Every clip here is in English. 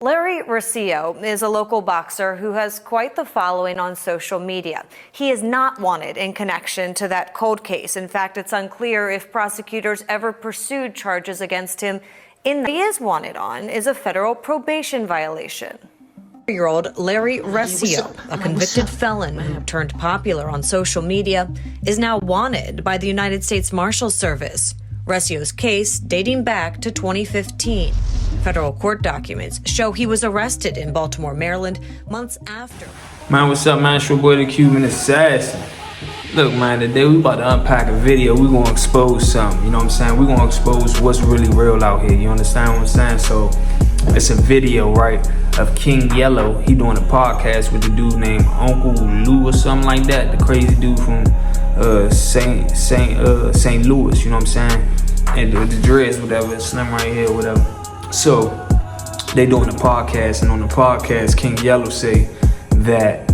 Larry Rocio is a local boxer who has quite the following on social media. He is not wanted in connection to that cold case. In fact, it's unclear if prosecutors ever pursued charges against him. He is wanted on is a federal probation violation. Year-old Larry Rocio, a convicted felon who turned popular on social media, is now wanted by the United States Marshals Service. Rocio's case dating back to 2015. Federal court documents show he was arrested in Baltimore, Maryland, months after. Man, what's up, man? It's your boy, the Cuban Assassin. Look, man, today we about to unpack a video. We gonna expose something, you know what I'm saying? We gonna expose what's really real out here, you understand what I'm saying? So, it's a video, right, of King Yellow. He doing a podcast with a dude named Uncle Lou or something like that. The crazy dude from St. Louis, you know what I'm saying? And the dreads, whatever, slim right here, whatever. So, they doing a podcast, and on the podcast, King Yellow say that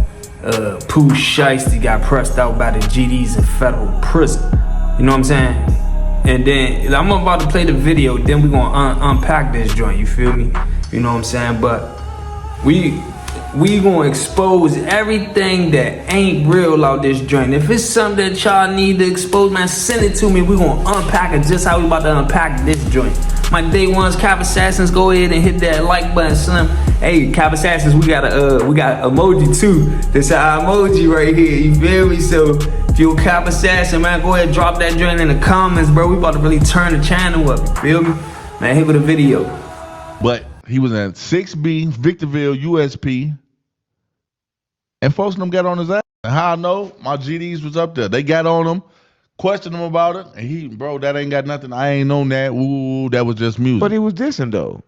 Pooh Shiesty got pressed out by the GDs in federal prison. You know what I'm saying? And then I'm about to play the video, then we're gonna unpack this joint, you feel me? You know what I'm saying? But we gonna expose everything that ain't real out this joint. If it's something that y'all need to expose, man, send it to me. We gonna unpack it just how we about to unpack this joint. My day ones, Cap Assassins, go ahead and hit that like button, Slim. Hey, Cap Assassins, we got emoji too. This our emoji right here, you feel me? So if you're a Cap Assassin, man, go ahead and drop that joint in the comments, bro. We about to really turn the channel up, you feel me? Man, hit with a video. But he was at 6B, Victorville, USP. And folks them got on his ass. And how I know, my GDs was up there. They got on him, questioned him about it, and he, bro, that ain't got nothing. I ain't on that. Ooh, that was just music. But he was dissing though.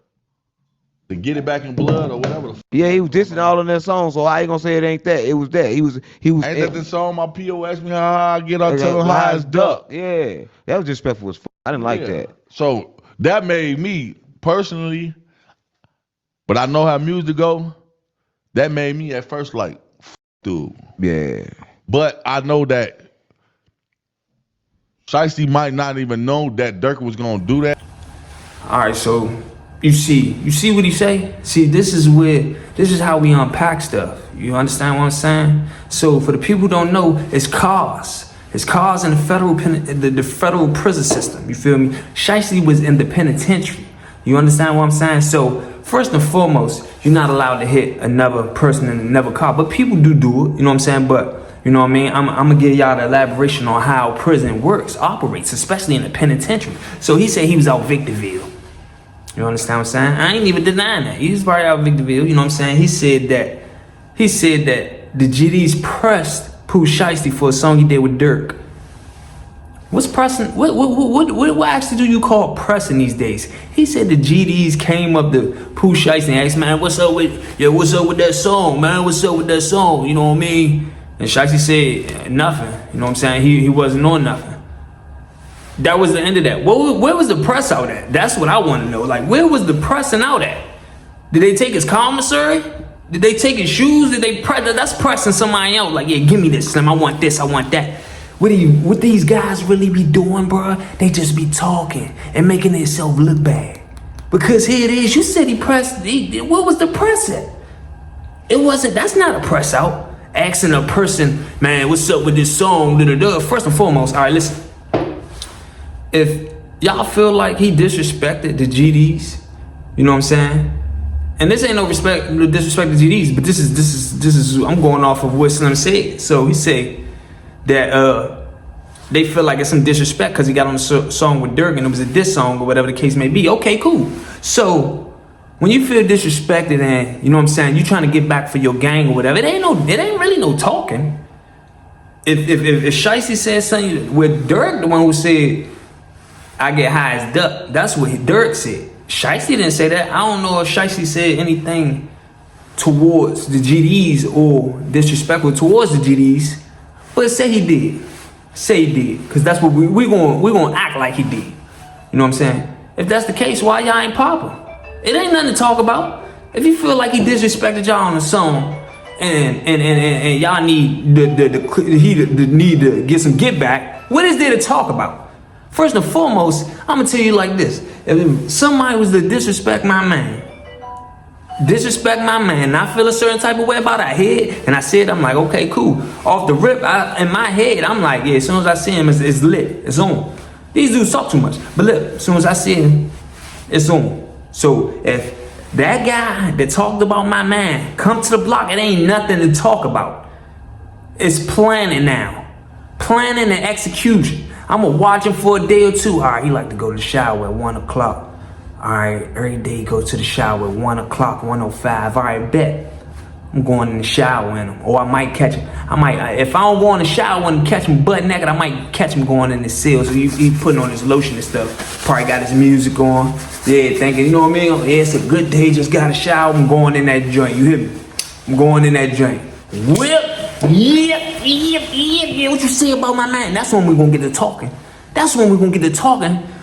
To get it back in blood or whatever. Yeah, he was dissing all in that song. So I ain't gonna say it ain't that. It was that. He was. Ain't that the song? My PO asked me how I get out, tell him how it's duck. Yeah, that was disrespectful as fuck. I didn't like that. So that made me personally, but I know how music go. That made me at first like, dude. Yeah. But I know that Shiesty might not even know that Dirk was gonna do that. All right, so you see what he say? See, this is how we unpack stuff. You understand what I'm saying? So for the people who don't know, it's cars. It's cars in the federal prison system. You feel me? Shiesty was in the penitentiary. You understand what I'm saying? So first and foremost, you're not allowed to hit another person in another car, but people do it. You know what I'm saying? But you know what I mean? I'm gonna give y'all the elaboration on how prison operates, especially in the penitentiary. So he said he was out Victorville. You understand what I'm saying? I ain't even denying that. He was probably out Victorville. You know what I'm saying? He said that the GDs pressed Pooh Shiesty for a song he did with Dirk. What's pressing? What actually do you call pressing these days? He said the GDs came up to Pooh Shiesty and asked, man, what's up with that song, man? What's up with that song? You know what I mean? And Shiesty said nothing. You know what I'm saying? He wasn't on nothing. That was the end of that. Where was the press out at? That's what I want to know. Like, where was the pressing out at? Did they take his commissary? Did they take his shoes? Did they press? That's pressing somebody else. Like, yeah, give me this, Slim. I want this. I want that. What these guys really be doing, bro? They just be talking and making themselves look bad. Because here it is. You said he pressed. What was the press at? It wasn't. That's not a press out. Asking a person, man, what's up with this song? First and foremost, all right, listen. If y'all feel like he disrespected the GDs, you know what I'm saying? And this ain't no disrespect to GDs, but this is I'm going off of what Slim said. So he said that they feel like it's some disrespect because he got on the song with Dirk and it was a diss song or whatever the case may be. Okay, cool. So when you feel disrespected and you know what I'm saying, you trying to get back for your gang or whatever, it ain't really no talking. If Shiesty said something with Dirk, the one who said I get high as duck, that's what Dirk said. Shiesty didn't say that. I don't know if Shiesty said anything towards the GDs or disrespectful towards the GDs, but say he did. Say he did, because that's what we're gonna act like he did. You know what I'm saying? If that's the case, why y'all ain't popping? It ain't nothing to talk about. If you feel like he disrespected y'all on the song and y'all need to get some get back, what is there to talk about? First and foremost, I'm gonna tell you like this: if somebody was to disrespect my man, disrespect my man, and I feel a certain type of way about our head, and I said, I'm like, okay, cool. Off the rip, in my head, I'm like, yeah, as soon as I see him, it's lit, it's on. These dudes talk too much, but look, as soon as I see him, it's on. So if that guy that talked about my man come to the block, it ain't nothing to talk about. It's planning now. Planning and execution. I'm gonna watch him for a day or two. All right, he like to go to the shower at 1 o'clock. All right, every day he goes to the shower at 1 o'clock, 1:05. All right, bet. I'm going in the shower in him. Or I might catch him. If I don't go in the shower and catch him butt naked, I might catch him going in the cell. So he putting on his lotion and stuff. Probably got his music on. Yeah, thinking, you know what I mean? Yeah, it's a good day, just got a shower. I'm going in that joint. You hear me? I'm going in that joint. Whip. Yeah. What you say about my man? That's when we're gonna get to talking.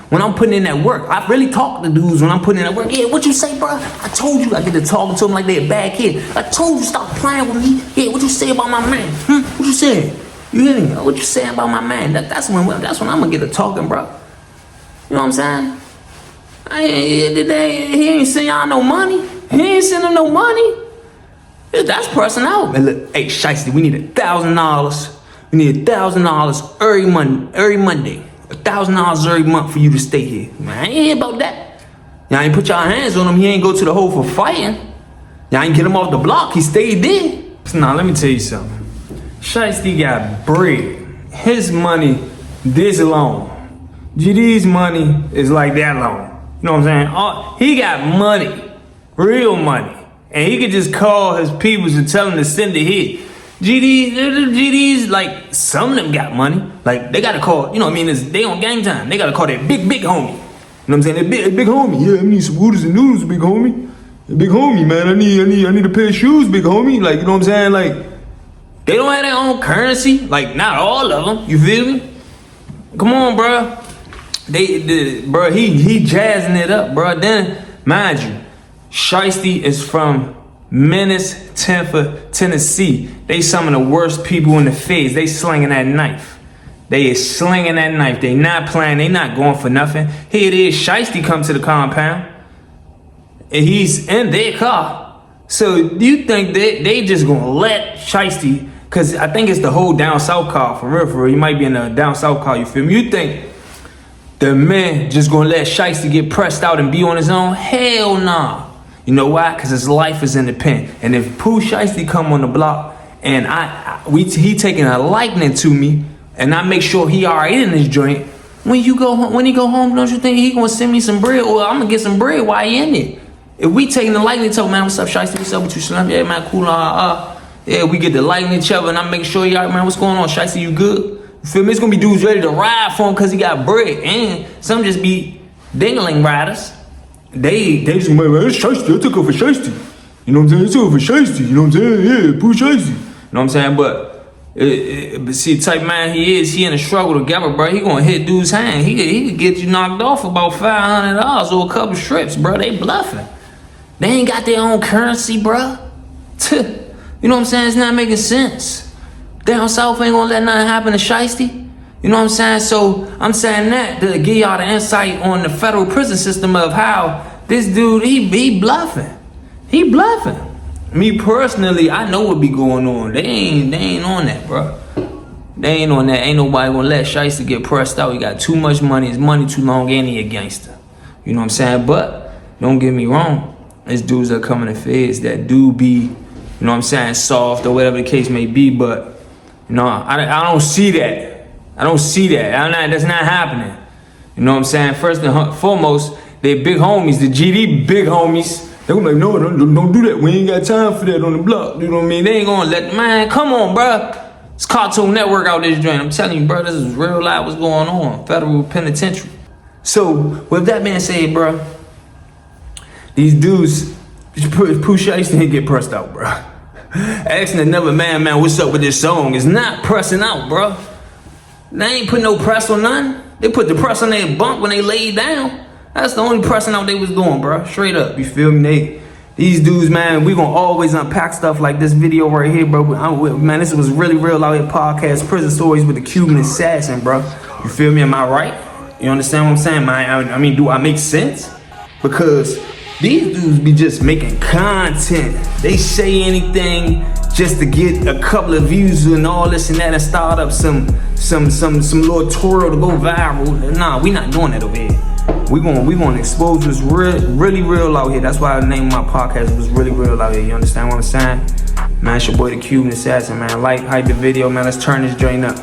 When I'm putting in that work. I really talk to dudes when I'm putting in that work. Yeah, what you say, bro? I told you I get to talking to them like they're a bad kid. I told you stop playing with me. Yeah, what you say about my man? What you say? You hear me? What you say about my man? That's when I'm gonna get to talking, bro. You know what I'm saying? He ain't send y'all no money. He ain't send them no money. That's pressing out. And look, hey, Shiesty, we need $1,000. We need $1,000 every Monday. $1,000 every month for you to stay here. Man, I ain't hear about that. Y'all ain't put y'all hands on him. He ain't go to the hole for fighting. Y'all ain't get him off the block. He stayed there. So now let me tell you something. Shiesty got bread. His money this long. GD's money is like that long. You know what I'm saying? He got money, real money, and he could just call his people and tell them to send it here. GD's like, some of them got money. Like, they gotta call, you know what I mean? They on gang time. They gotta call that big homie. You know what I'm saying? That big homie. Yeah, I need some wooters and noodles, big homie. Big homie, man. I need a pair of shoes, big homie. Like, you know what I'm saying? Like, they don't have their own currency. Like, not all of them. You feel me? Come on, bro. Bro, he jazzing it up, bro. Then, mind you, Shiesty is from Menace, Tennessee. They some of the worst people in the feds. They slinging that knife. They is slinging that knife. They not playing. They not going for nothing. Here it is. Shiesty come to the compound, and he's in their car. So you think they just gonna let Shiesty? Cause I think it's the whole down south car for real. He might be in a down south car. You feel me? You think the man just gonna let Shiesty get pressed out and be on his own? Hell nah. You know why? Cause his life is in the pen. And if Pooh Shiesty come on the block and he taking a liking to me, and I make sure he alright in this joint, when he go home, don't you think he gonna send me some bread, or I'm gonna get some bread while he in it? If we taking the liking to, man, what's up, Shiesty? What's up with you, Slim? Yeah, man, cool. Yeah, we get the liking each other, and I make sure he alright, man. What's going on, Shiesty? You good? You feel me? It's gonna be dudes ready to ride for him cause he got bread, and some just be dingling riders. They just man, it's Shiesty. I took her for Shiesty. You know what I'm saying? I took her for Shiesty. You know what I'm saying? Yeah, Pooh Shiesty. You know what I'm saying? But see, the type man he is, he in a struggle together, bro. He gonna hit dude's hand. He could get you knocked off about $500 or a couple strips, bro. They bluffing. They ain't got their own currency, bro. You know what I'm saying? It's not making sense. Down south ain't gonna let nothing happen to Shiesty. You know what I'm saying? So I'm saying that to give y'all the insight on the federal prison system of how this dude, he bluffing. He bluffing. Me personally, I know what be going on. They ain't on that, bro. They ain't on that. Ain't nobody gonna let Shiesty get pressed out. He got too much money. His money too long, and he a gangster. You know what I'm saying? But don't get me wrong. There's dudes that come in the feds that do be, you know what I'm saying, soft or whatever the case may be. But you know, I don't see that. I don't see that. That's not happening. You know what I'm saying? First and foremost, they big homies, the GD big homies. They gonna be like, no, don't do that. We ain't got time for that on the block. You know what I mean? They ain't gonna let, man, come on, bro. It's Cartoon Network out this joint. I'm telling you, bro, this is real life what's going on. Federal penitentiary. So, with that being said, bro, these dudes, Pooh Shiesty didn't get pressed out, bro. Asking another man, what's up with this song is not pressing out, bro. They ain't put no press on nothing. They put the press on their bunk when they laid down. That's the only pressing out they was doing, bro. Straight up, you feel me? These dudes, man, we gonna always unpack stuff like this video right here, bro. Man, this was really real out here podcast, prison stories with the Cuban assassin, bro. You feel me? Am I right? You understand what I'm saying, man? I mean, do I make sense? Because These dudes be just making content. They say anything just to get a couple of views and all this and that and start up some little twirl to go viral. Nah, we not doing that over here. We gonna expose what's really real out here. That's why I named my podcast was Really Real Out Here. You understand what I'm saying? Man, it's your boy the Cuban Assassin, man. Like, hype the video, man. Let's turn this joint up.